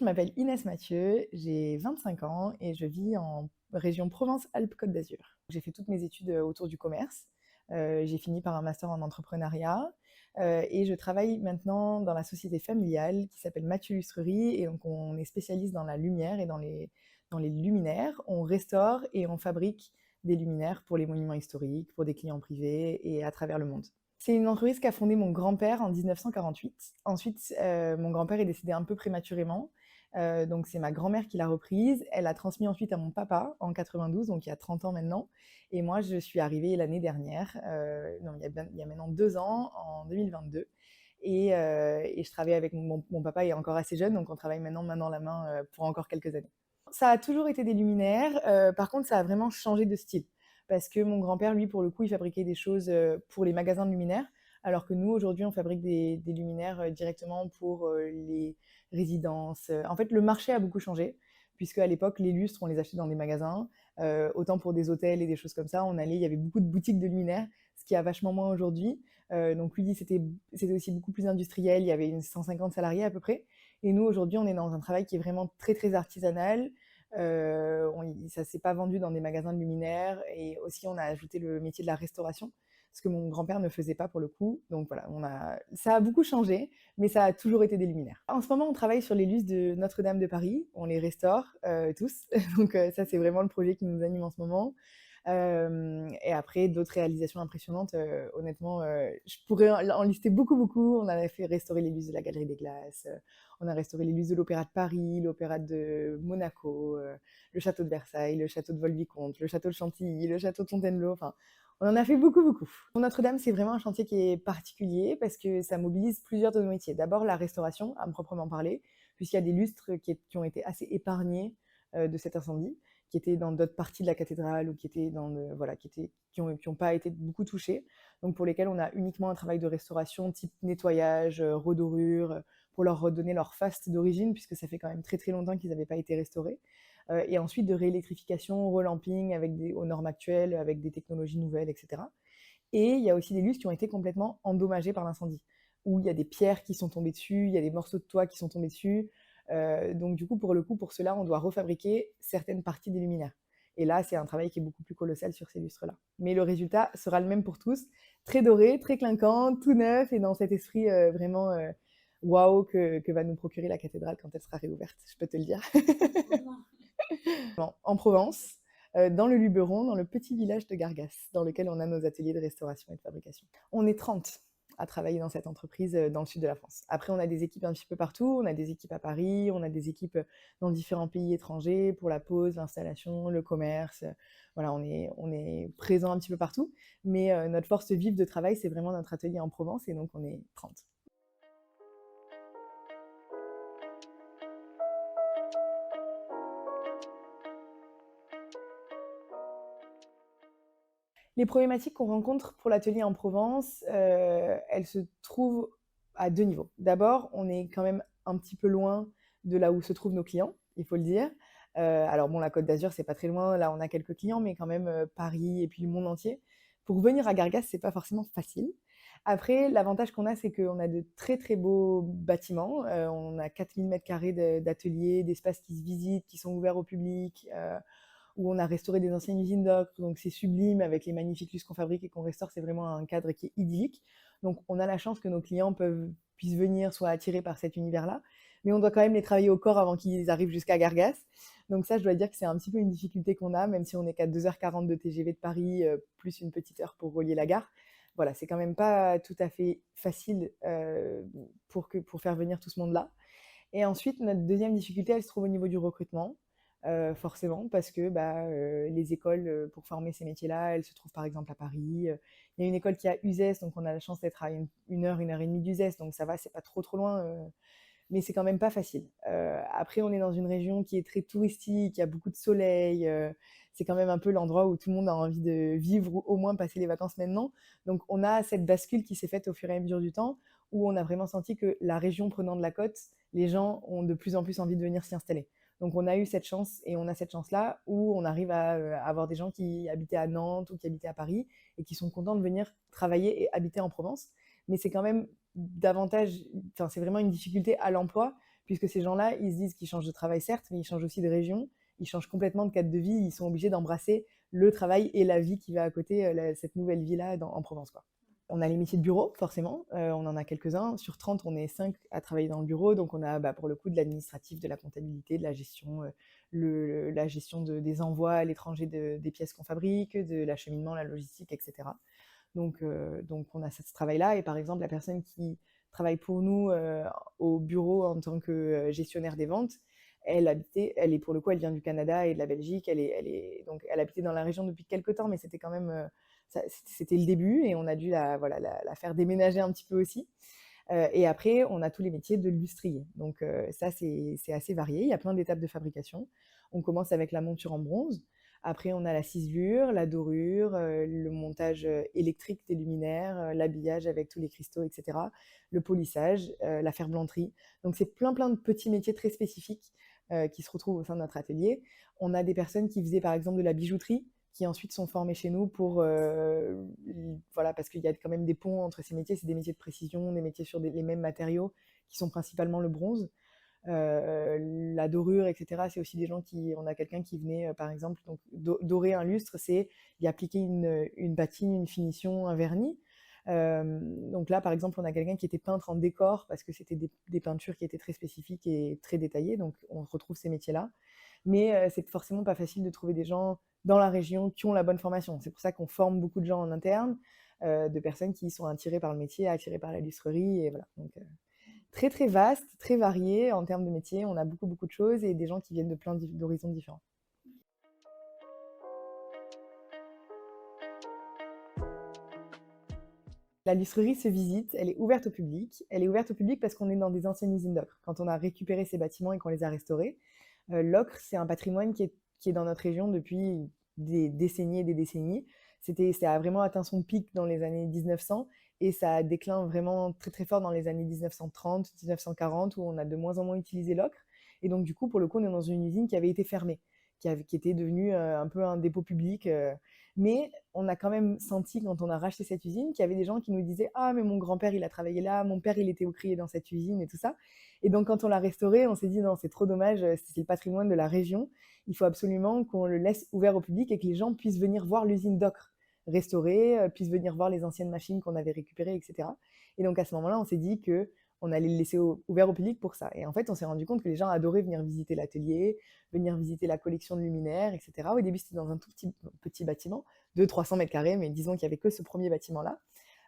je m'appelle Inès Mathieu, j'ai 25 ans et je vis en région Provence-Alpes-Côte d'Azur. J'ai fait toutes mes études autour du commerce. J'ai fini par un master en entrepreneuriat et je travaille maintenant dans la société familiale qui s'appelle Mathieu Lustrerie et donc on est spécialiste dans la lumière et dans les luminaires. On restaure et on fabrique des luminaires pour les monuments historiques, pour des clients privés et à travers le monde. C'est une entreprise qu'a fondée mon grand-père en 1948. Ensuite, mon grand-père est décédé un peu prématurément. Donc c'est ma grand-mère qui l'a reprise. Elle a transmis ensuite à mon papa en 92, donc il y a 30 ans maintenant. Et moi, je suis arrivée l'année dernière, non, il y a maintenant 2 ans, en 2022. Et je travaille avec mon papa, il est encore assez jeune, donc on travaille maintenant main dans la main pour encore quelques années. Ça a toujours été des luminaires, par contre ça a vraiment changé de style. Parce que mon grand-père, lui, pour le coup, il fabriquait des choses pour les magasins de luminaires, alors que nous, aujourd'hui, on fabrique des luminaires directement pour les résidences. En fait, le marché a beaucoup changé, puisque à l'époque, les lustres, on les achetait dans des magasins, autant pour des hôtels et des choses comme ça. Il y avait beaucoup de boutiques de luminaires, ce qui a vachement moins aujourd'hui. Donc lui, c'était aussi beaucoup plus industriel, il y avait 150 salariés à peu près. Et nous, aujourd'hui, on est dans un travail qui est vraiment très, très artisanal. Ça ne s'est pas vendu dans des magasins de luminaires. Et aussi, on a ajouté le métier de la restauration, ce que mon grand-père ne faisait pas pour le coup. Donc voilà, ça a beaucoup changé, mais ça a toujours été des luminaires. En ce moment, on travaille sur les lustres de Notre-Dame de Paris. On les restaure tous. Donc ça, c'est vraiment le projet qui nous anime en ce moment. Et après, d'autres réalisations impressionnantes, honnêtement, je pourrais en lister beaucoup, beaucoup. On a fait restaurer les lustres de la Galerie des Glaces, on a restauré les lustres de l'Opéra de Paris, l'Opéra de Monaco, le château de Versailles, le château de Volvicomte, le château de Chantilly, le château de Fontainebleau, enfin, on en a fait beaucoup, beaucoup. Pour Notre-Dame, c'est vraiment un chantier qui est particulier parce que ça mobilise plusieurs de nos métiers. D'abord, la restauration, à me proprement parler, puisqu'il y a des lustres qui ont été assez épargnés de cet incendie, qui étaient dans d'autres parties de la cathédrale ou qui étaient voilà, qui ont pas été beaucoup touchés, donc pour lesquels on a uniquement un travail de restauration type nettoyage, redorure, pour leur redonner leur faste d'origine, puisque ça fait quand même très très longtemps qu'ils n'avaient pas été restaurés. Et ensuite de réélectrification, relamping aux normes actuelles, avec des technologies nouvelles, etc. Et il y a aussi des lustres qui ont été complètement endommagés par l'incendie, où il y a des pierres qui sont tombées dessus, il y a des morceaux de toit qui sont tombés dessus. Donc du coup, pour cela, on doit refabriquer certaines parties des luminaires. Et là, c'est un travail qui est beaucoup plus colossal sur ces lustres-là. Mais le résultat sera le même pour tous, très doré, très clinquant, tout neuf, et dans cet esprit vraiment waouh que va nous procurer la cathédrale quand elle sera réouverte, je peux te le dire. En Provence, dans le Luberon, dans le petit village de Gargas, dans lequel on a nos ateliers de restauration et de fabrication. On est 30 à travailler dans cette entreprise dans le sud de la France. Après, on a des équipes un petit peu partout. On a des équipes à Paris, on a des équipes dans différents pays étrangers pour la pose, l'installation, le commerce. Voilà, on est présent un petit peu partout. Mais notre force vive de travail, c'est vraiment notre atelier en Provence et donc on est 30. Les problématiques qu'on rencontre pour l'atelier en Provence, elles se trouvent à 2 niveaux. D'abord, on est quand même un petit peu loin de là où se trouvent nos clients, il faut le dire. Alors bon, la Côte d'Azur, c'est pas très loin, là on a quelques clients, mais quand même Paris et puis le monde entier. Pour venir à Gargas, c'est pas forcément facile. Après, l'avantage qu'on a, c'est qu'on a de très très beaux bâtiments. On a 4000 m² d'ateliers, d'espaces qui se visitent, qui sont ouverts au public, où on a restauré des anciennes usines d'ocre, donc c'est sublime avec les magnifiques lustres qu'on fabrique et qu'on restaure, c'est vraiment un cadre qui est idyllique. Donc on a la chance que nos clients puissent venir, soit attirés par cet univers-là, mais on doit quand même les travailler au corps avant qu'ils arrivent jusqu'à Gargas. Donc ça, je dois dire que c'est un petit peu une difficulté qu'on a, même si on n'est qu'à 2h40 de TGV de Paris, plus une petite heure pour relier la gare. Voilà, c'est quand même pas tout à fait facile pour faire venir tout ce monde-là. Et ensuite, notre deuxième difficulté, elle se trouve au niveau du recrutement. Forcément, parce que les écoles pour former ces métiers-là, elles se trouvent par exemple à Paris. Il y a une école qui est à Uzès, donc on a la chance d'être à une heure et demie d'Uzès, donc ça va, c'est pas trop trop loin, mais c'est quand même pas facile. Après, on est dans une région qui est très touristique, il y a beaucoup de soleil, c'est quand même un peu l'endroit où tout le monde a envie de vivre ou au moins passer les vacances maintenant. Donc on a cette bascule qui s'est faite au fur et à mesure du temps, où on a vraiment senti que la région prenant de la côte, les gens ont de plus en plus envie de venir s'y installer. Donc on a eu cette chance et on a cette chance-là où on arrive à avoir des gens qui habitaient à Nantes ou qui habitaient à Paris et qui sont contents de venir travailler et habiter en Provence. Mais c'est quand même davantage, enfin c'est vraiment une difficulté à l'emploi puisque ces gens-là, ils se disent qu'ils changent de travail, certes, mais ils changent aussi de région, ils changent complètement de cadre de vie, ils sont obligés d'embrasser le travail et la vie qui va à côté, cette nouvelle vie-là en Provence, quoi. On a les métiers de bureau, forcément, on en a quelques-uns. Sur 30, on est 5 à travailler dans le bureau, donc on a pour le coup de l'administratif, de la comptabilité, de la gestion, la gestion des envois à l'étranger des pièces qu'on fabrique, de l'acheminement, la logistique, etc. Donc on a ce travail-là, et par exemple la personne qui travaille pour nous au bureau en tant que gestionnaire des ventes, elle est pour le coup, elle vient du Canada et de la Belgique, donc elle habitait dans la région depuis quelques temps, mais c'était quand même c'était le début, et on a dû la faire déménager un petit peu aussi. Et après, on a tous les métiers de lustrier. Donc ça, c'est assez varié. Il y a plein d'étapes de fabrication. On commence avec la monture en bronze. Après, on a la ciselure, la dorure, le montage électrique des luminaires, l'habillage avec tous les cristaux, etc. Le polissage, la ferblanterie. Donc c'est plein de petits métiers très spécifiques qui se retrouvent au sein de notre atelier. On a des personnes qui faisaient par exemple de la bijouterie, qui ensuite sont formés chez nous voilà, parce qu'il y a quand même des ponts entre ces métiers. C'est des métiers de précision, des métiers sur les mêmes matériaux, qui sont principalement le bronze. La dorure, etc. C'est aussi des gens on a quelqu'un qui venait, par exemple, donc dorer un lustre, c'est y appliquer une patine, une finition, un vernis. Donc là, par exemple, on a quelqu'un qui était peintre en décor, parce que c'était des peintures qui étaient très spécifiques et très détaillées, donc on retrouve ces métiers-là. Mais c'est forcément pas facile de trouver des gens dans la région qui ont la bonne formation. C'est pour ça qu'on forme beaucoup de gens en interne, de personnes qui sont attirées par le métier, attirées par la lustrerie, et voilà. Donc très vaste, très varié en termes de métiers. On a beaucoup de choses, et des gens qui viennent de plein d'horizons différents. La lustrerie se visite, elle est ouverte au public. Elle est ouverte au public parce qu'on est dans des anciennes usines d'ocre. Quand on a récupéré ces bâtiments et qu'on les a restaurés, l'ocre, c'est un patrimoine qui est dans notre région depuis des décennies et des décennies. Ça a vraiment atteint son pic dans les années 1900, et ça décline vraiment très fort dans les années 1930, 1940, où on a de moins en moins utilisé l'ocre. Et donc du coup, pour le coup, on est dans une usine qui avait été fermée, qui était devenue un peu un dépôt public. Mais on a quand même senti, quand on a racheté cette usine, qu'il y avait des gens qui nous disaient « Ah, mais mon grand-père, il a travaillé là, mon père, il était ouvrier dans cette usine » et tout ça. Et donc, quand on l'a restauré, on s'est dit « Non, c'est trop dommage, c'est le patrimoine de la région. Il faut absolument qu'on le laisse ouvert au public et que les gens puissent venir voir l'usine d'ocre restaurée, puissent venir voir les anciennes machines qu'on avait récupérées, etc. » Et donc, à ce moment-là, on s'est dit qu'on allait le laisser ouvert au public pour ça. Et en fait, on s'est rendu compte que les gens adoraient venir visiter l'atelier, venir visiter la collection de luminaires, etc. Au début, c'était dans un tout petit bâtiment de 300 mètres carrés, mais disons qu'il n'y avait que ce premier bâtiment-là.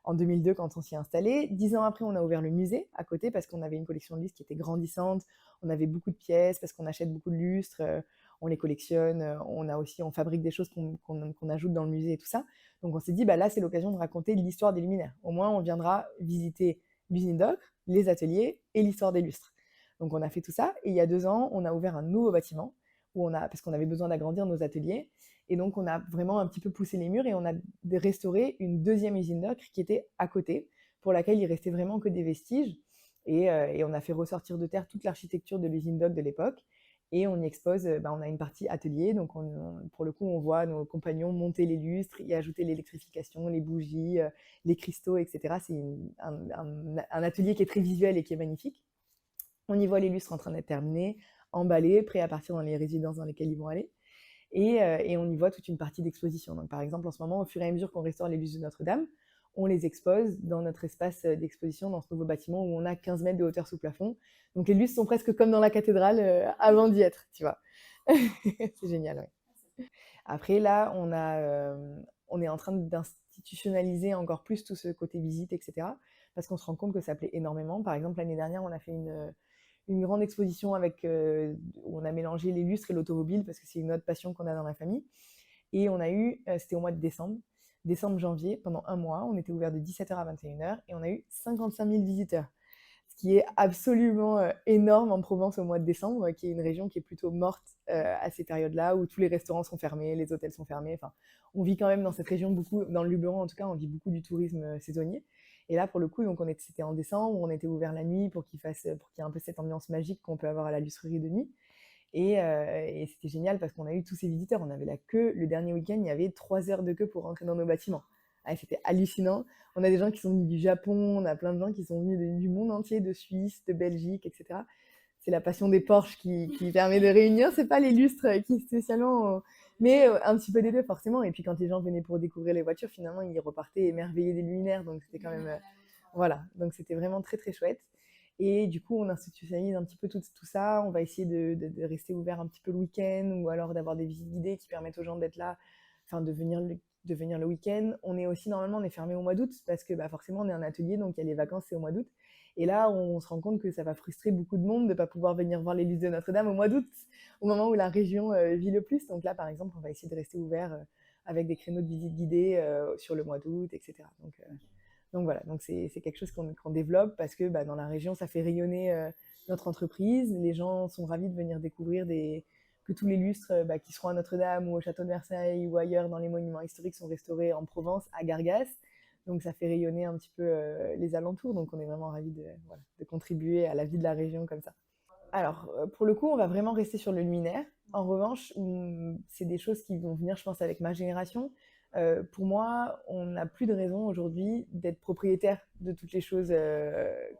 En 2002, quand on s'y est installé. 10 ans après, on a ouvert le musée à côté, parce qu'on avait une collection de lustres qui était grandissante. On avait beaucoup de pièces, parce qu'on achète beaucoup de lustres, on les collectionne, on fabrique des choses qu'on ajoute dans le musée et tout ça. Donc on s'est dit, là, c'est l'occasion de raconter l'histoire des luminaires. Au moins, on viendra visiter l'usine d'ocre, les ateliers et l'histoire des lustres. Donc on a fait tout ça, et il y a 2 ans, on a ouvert un nouveau bâtiment, parce qu'on avait besoin d'agrandir nos ateliers. Et donc, on a vraiment un petit peu poussé les murs, et on a restauré une deuxième usine d'ocre qui était à côté, pour laquelle il restait vraiment que des vestiges. Et on a fait ressortir de terre toute l'architecture de l'usine d'ocre de l'époque. Et on y expose, on a une partie atelier, donc pour le coup, on voit nos compagnons monter les lustres, y ajouter l'électrification, les bougies, les cristaux, etc. C'est un atelier qui est très visuel et qui est magnifique. On y voit les lustres en train d'être terminés, emballés, prêts à partir dans les résidences dans lesquelles ils vont aller. Et on y voit toute une partie d'exposition. Donc, par exemple, en ce moment, au fur et à mesure qu'on restaure les lustres de Notre-Dame, on les expose dans notre espace d'exposition, dans ce nouveau bâtiment où on a 15 mètres de hauteur sous plafond. Donc, les lustres sont presque comme dans la cathédrale avant d'y être, tu vois. C'est génial, ouais. Après, là, on est en train d'institutionnaliser encore plus tout ce côté visite, etc. Parce qu'on se rend compte que ça plaît énormément. Par exemple, l'année dernière, on a fait une grande exposition où on a mélangé les lustres et l'automobile, parce que c'est une autre passion qu'on a dans la famille. Et on a c'était au mois de décembre-janvier, pendant un mois, on était ouvert de 17h à 21h, et on a eu 55 000 visiteurs. Ce qui est absolument énorme en Provence au mois de décembre, qui est une région qui est plutôt morte à ces périodes-là, où tous les restaurants sont fermés, les hôtels sont fermés. Enfin, on vit quand même dans cette région beaucoup, dans le Luberon en tout cas, on vit beaucoup du tourisme saisonnier. Et là, pour le coup, donc c'était en décembre, on était ouvert la nuit pour qu'il y ait un peu cette ambiance magique qu'on peut avoir à la lustrerie de nuit. Et c'était génial parce qu'on a eu tous ces visiteurs. On avait la queue. Le dernier week-end, il y avait 3 heures de queue pour rentrer dans nos bâtiments. Ah, c'était hallucinant. On a des gens qui sont venus du Japon, on a plein de gens qui sont venus du monde entier, de Suisse, de Belgique, etc. c'est la passion des Porsche qui permet de réunir, c'est pas les lustres qui spécialement, mais un petit peu des deux forcément. Et puis quand les gens venaient pour découvrir les voitures, finalement, ils repartaient émerveillés des luminaires, donc c'était quand même, voilà, donc c'était vraiment très très chouette. Et du coup, on institutionnalise un petit peu tout ça. On va essayer de rester ouvert un petit peu le week-end ou alors d'avoir des visites guidées qui permettent aux gens d'être là, enfin de venir le week-end. On est aussi, normalement, on est fermé au mois d'août parce que bah, forcément, on est un atelier, donc il y a les vacances, c'est au mois d'août. Et là, on se rend compte que ça va frustrer beaucoup de monde de ne pas pouvoir venir voir l'église de Notre-Dame au mois d'août, au moment où la région vit le plus. Donc là, par exemple, on va essayer de rester ouvert avec des créneaux de visite guidée sur le mois d'août, etc. Donc voilà, donc c'est quelque chose qu'on développe parce que bah, dans la région, ça fait rayonner notre entreprise. Les gens sont ravis de venir découvrir que tous les lustres bah, qui seront à Notre-Dame ou au château de Versailles ou ailleurs dans les monuments historiques sont restaurés en Provence, à Gargas. Donc ça fait rayonner un petit peu les alentours. Donc on est vraiment ravis voilà, de contribuer à la vie de la région comme ça. Alors, pour le coup, on va vraiment rester sur le luminaire. En revanche, c'est des choses qui vont venir, je pense, avec ma génération. Pour moi, on n'a plus de raison aujourd'hui d'être propriétaire de toutes les choses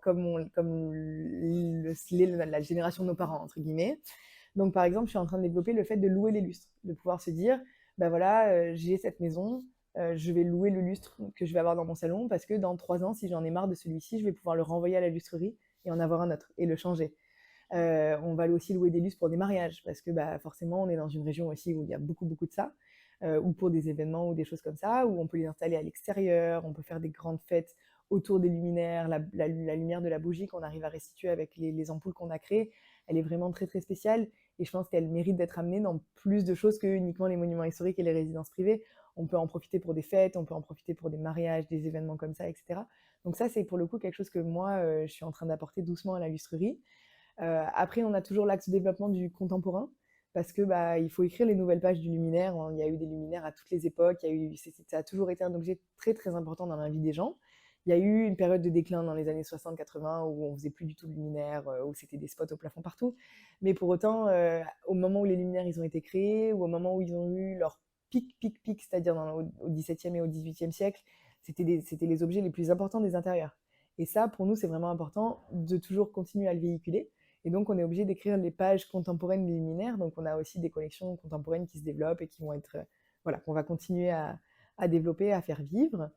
comme la génération de nos parents, entre guillemets. Donc, par exemple, je suis en train de développer le fait de louer les lustres, de pouvoir se dire, ben voilà, j'ai cette maison, je vais louer le lustre que je vais avoir dans mon salon parce que dans 3 ans, si j'en ai marre de celui-ci, je vais pouvoir le renvoyer à la lustrerie et en avoir un autre et le changer. On va aussi louer des lustres pour des mariages, parce que bah, forcément, on est dans une région aussi où il y a beaucoup, beaucoup de ça, ou pour des événements ou des choses comme ça, où on peut les installer à l'extérieur, on peut faire des grandes fêtes autour des luminaires, la lumière de la bougie qu'on arrive à restituer avec les ampoules qu'on a créées, elle est vraiment très, très spéciale, et je pense qu'elle mérite d'être amenée dans plus de choses que uniquement les monuments historiques et les résidences privées. On peut en profiter pour des fêtes, on peut en profiter pour des mariages, des événements comme ça, etc. Donc ça, c'est pour le coup quelque chose que moi, je suis en train d'apporter doucement à la lustrerie. Après, on a toujours l'axe développement du contemporain, parce que bah, il faut écrire les nouvelles pages du luminaire. Il y a eu des luminaires à toutes les époques. Ça a toujours été un objet très très important dans la vie des gens. Il y a eu une période de déclin dans les années 60-80 où on faisait plus du tout de luminaire, où c'était des spots au plafond partout. Mais pour autant, au moment où les luminaires ils ont été créés, ou au moment où ils ont eu leur pic, c'est-à-dire au XVIIe et au XVIIIe siècle, c'était les objets les plus importants des intérieurs. Et ça, pour nous, c'est vraiment important de toujours continuer à le véhiculer. Et donc, on est obligé d'écrire les pages contemporaines des luminaires. Donc, on a aussi des collections contemporaines qui se développent et qui vont être, voilà, qu'on va continuer à développer, à faire vivre.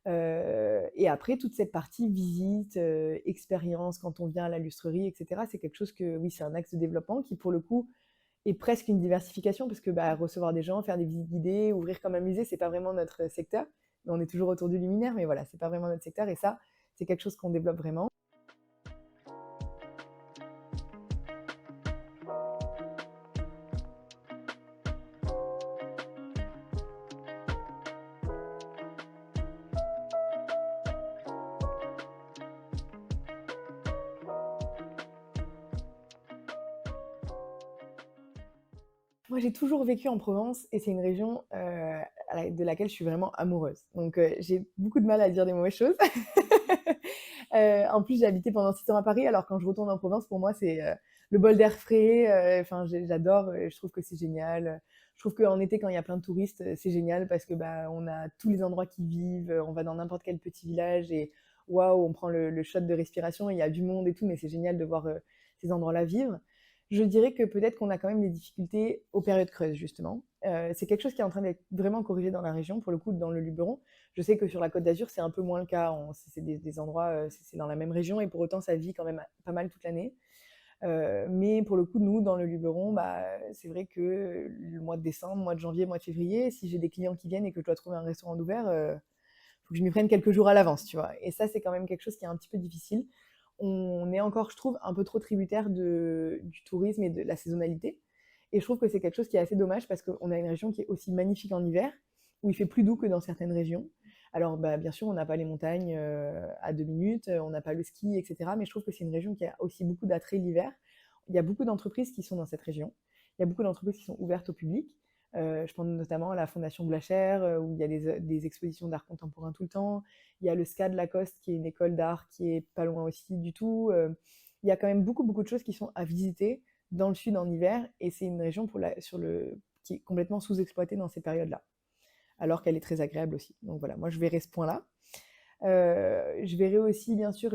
Et après, toute cette partie visite, expérience, quand on vient à la lustrerie, etc., c'est quelque chose que, oui, c'est un axe de développement qui, pour le coup, est presque une diversification parce que bah, recevoir des gens, faire des visites guidées, ouvrir comme un musée, c'est pas vraiment notre secteur. Mais on est toujours autour du luminaire, mais voilà, c'est pas vraiment notre secteur. Et ça, c'est quelque chose qu'on développe vraiment. Moi, j'ai toujours vécu en Provence et c'est une région de laquelle je suis vraiment amoureuse. Donc, j'ai beaucoup de mal à dire des mauvaises choses. En plus, j'ai habité pendant 6 ans à Paris, alors quand je retourne en Provence, pour moi, c'est le bol d'air frais. Enfin, j'adore, je trouve que c'est génial. Je trouve qu'en été, quand il y a plein de touristes, c'est génial parce que bah, on a tous les endroits qui vivent. On va dans n'importe quel petit village et waouh, on prend le shot de respiration. Il y a du monde et tout, mais c'est génial de voir ces endroits-là vivre. Je dirais que peut-être qu'on a quand même des difficultés aux périodes creuses, justement. C'est quelque chose qui est en train d'être vraiment corrigé dans la région, pour le coup, dans le Luberon. Je sais que sur la Côte d'Azur, c'est un peu moins le cas. C'est des endroits, c'est dans la même région, et pour autant, ça vit quand même pas mal toute l'année. Mais pour le coup, nous, dans le Luberon, bah, c'est vrai que le mois de décembre, mois de janvier, mois de février, si j'ai des clients qui viennent et que je dois trouver un restaurant ouvert, faut que je m'y prenne quelques jours à l'avance, tu vois. Et ça, c'est quand même quelque chose qui est un petit peu difficile. On est encore, je trouve, un peu trop tributaire du tourisme et de la saisonnalité. Et je trouve que c'est quelque chose qui est assez dommage parce qu'on a une région qui est aussi magnifique en hiver, où il fait plus doux que dans certaines régions. Alors, bah, bien sûr, on n'a pas les montagnes à 2 minutes, on n'a pas le ski, etc. Mais je trouve que c'est une région qui a aussi beaucoup d'attrait l'hiver. Il y a beaucoup d'entreprises qui sont dans cette région. Il y a beaucoup d'entreprises qui sont ouvertes au public. Je pense notamment à la Fondation Blachère, où il y a des expositions d'art contemporain tout le temps. Il y a le SCA de Lacoste, qui est une école d'art qui est pas loin aussi du tout. Il y a quand même beaucoup, beaucoup de choses qui sont à visiter dans le sud en hiver, et c'est une région qui est complètement sous-exploitée dans ces périodes-là, alors qu'elle est très agréable aussi. Donc voilà, moi je verrai ce point-là. Je verrai aussi, bien sûr,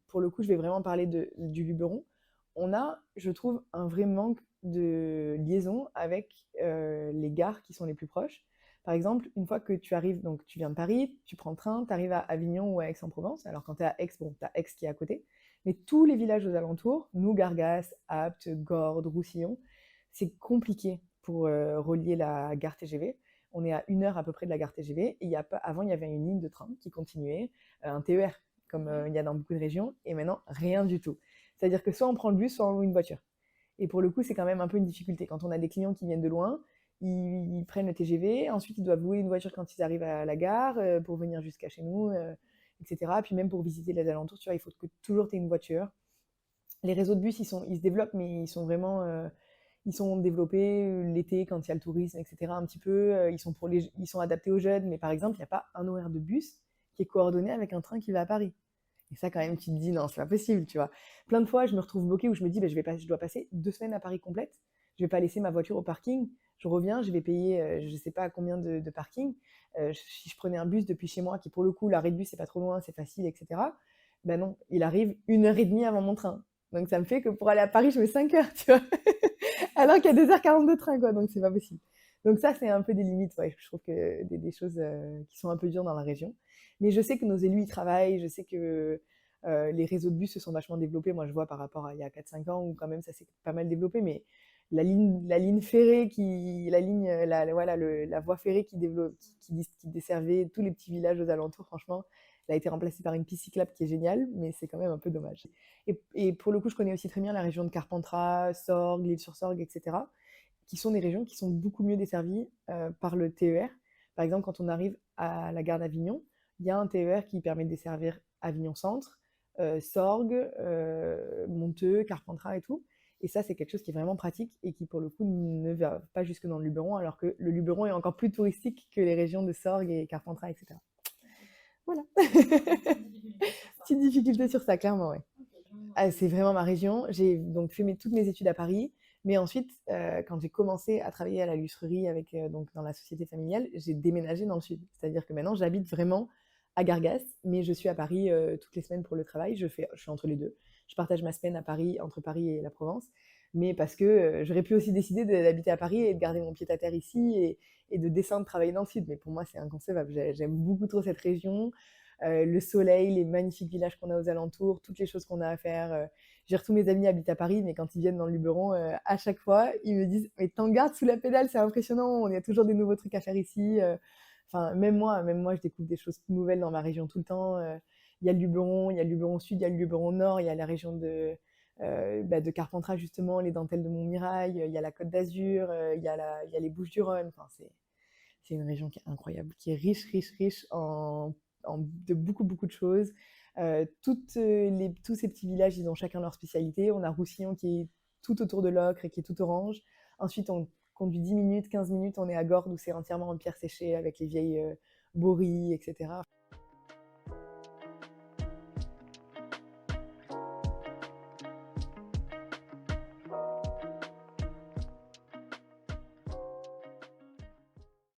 pour le coup, je vais vraiment parler du Luberon. on a, je trouve, un vrai manque de liaison avec les gares qui sont les plus proches. Par exemple, une fois que tu arrives, donc tu viens de Paris, tu prends le train, tu arrives à Avignon ou à Aix-en-Provence. Alors quand tu es à Aix, bon, tu as Aix qui est à côté. Mais tous les villages aux alentours, nous, Gargas, Apt, Gordes, Roussillon, c'est compliqué pour relier la gare TGV. On est à 1 heure à peu près de la gare TGV. Et avant, il y avait une ligne de train qui continuait, un TER, comme il y a dans beaucoup de régions. Et maintenant, rien du tout. C'est-à-dire que soit on prend le bus, soit on loue une voiture. Et pour le coup, c'est quand même un peu une difficulté. Quand on a des clients qui viennent de loin, ils prennent le TGV, ensuite ils doivent louer une voiture quand ils arrivent à la gare pour venir jusqu'à chez nous, etc. Puis même pour visiter les alentours, tu vois, il faut que toujours tu aies une voiture. Les réseaux de bus, ils se développent, mais ils sont vraiment ils sont développés l'été quand il y a le tourisme, etc. Un petit peu. Ils sont adaptés aux jeunes, mais par exemple, il n'y a pas un horaire de bus qui est coordonné avec un train qui va à Paris. Et ça, quand même, tu te dis, non, c'est pas possible, tu vois. Plein de fois, je me retrouve bloquée où je me dis, bah, je dois passer 2 semaines à Paris complète. Je vais pas laisser ma voiture au parking. Je reviens, je vais payer, je sais pas combien de parking. Si je prenais un bus depuis chez moi, qui pour le coup, l'arrêt de bus, c'est pas trop loin, c'est facile, etc. Ben non, il arrive 1 heure et demie avant mon train. Donc ça me fait que pour aller à Paris, je mets 5 heures, tu vois. Alors qu'il y a 2h40 de train, quoi. Donc c'est pas possible. Donc ça, c'est un peu des limites, ouais. Je trouve que des choses qui sont un peu dures dans la région. Mais je sais que nos élus y travaillent, je sais que les réseaux de bus se sont vachement développés. Moi, je vois par rapport à il y a 4-5 ans où quand même ça s'est pas mal développé. Mais la ligne ferrée, voilà, la voie ferrée qui desservait tous les petits villages aux alentours, franchement, elle a été remplacée par une piste cyclable qui est géniale, mais c'est quand même un peu dommage. Et pour le coup, je connais aussi très bien la région de Carpentras, Sorgues, l'Île-sur-Sorgue, etc., qui sont des régions qui sont beaucoup mieux desservies par le TER. Par exemple, quand on arrive à la gare d'Avignon, il y a un TER qui permet de desservir Avignon Centre, Sorgues, Monteux, Carpentras et tout. Et ça, c'est quelque chose qui est vraiment pratique et qui, pour le coup, ne va pas jusque dans le Luberon, alors que le Luberon est encore plus touristique que les régions de Sorgues et Carpentras, etc. Voilà. Petite difficulté sur ça, clairement, ouais. Ah, c'est vraiment ma région. J'ai donc fait toutes mes études à Paris, mais ensuite, quand j'ai commencé à travailler à la lustrerie donc dans la société familiale, j'ai déménagé dans le sud. C'est-à-dire que maintenant, j'habite vraiment à Gargas, mais je suis à Paris toutes les semaines pour le travail. Je suis entre les deux. Je partage ma semaine à Paris, entre Paris et la Provence, mais parce que j'aurais pu aussi décider d'habiter à Paris et de garder mon pied-à-terre ici et de descendre travailler dans le sud. Mais pour moi, c'est inconcevable. J'aime beaucoup trop cette région. Le soleil, les magnifiques villages qu'on a aux alentours, toutes les choses qu'on a à faire. Tous mes amis habitent à Paris, mais quand ils viennent dans le Luberon, à chaque fois, ils me disent mais t'en gardes sous la pédale, c'est impressionnant, il y a toujours des nouveaux trucs à faire ici. Enfin, même moi, je découvre des choses nouvelles dans ma région tout le temps. Il y a le Luberon, il y a le Luberon Sud, il y a le Luberon Nord, il y a la région de Carpentras, justement, les dentelles de Montmirail, il y a la Côte d'Azur, il y a les Bouches-du-Rhône. Enfin, c'est une région qui est incroyable, qui est riche, riche, riche de beaucoup, beaucoup de choses. Tous ces petits villages, ils ont chacun leur spécialité. On a Roussillon qui est tout autour de l'Ocre et qui est tout orange. Ensuite, on conduit 10 minutes, 15 minutes, on est à Gordes où c'est entièrement en pierre séchée avec les vieilles bories, etc.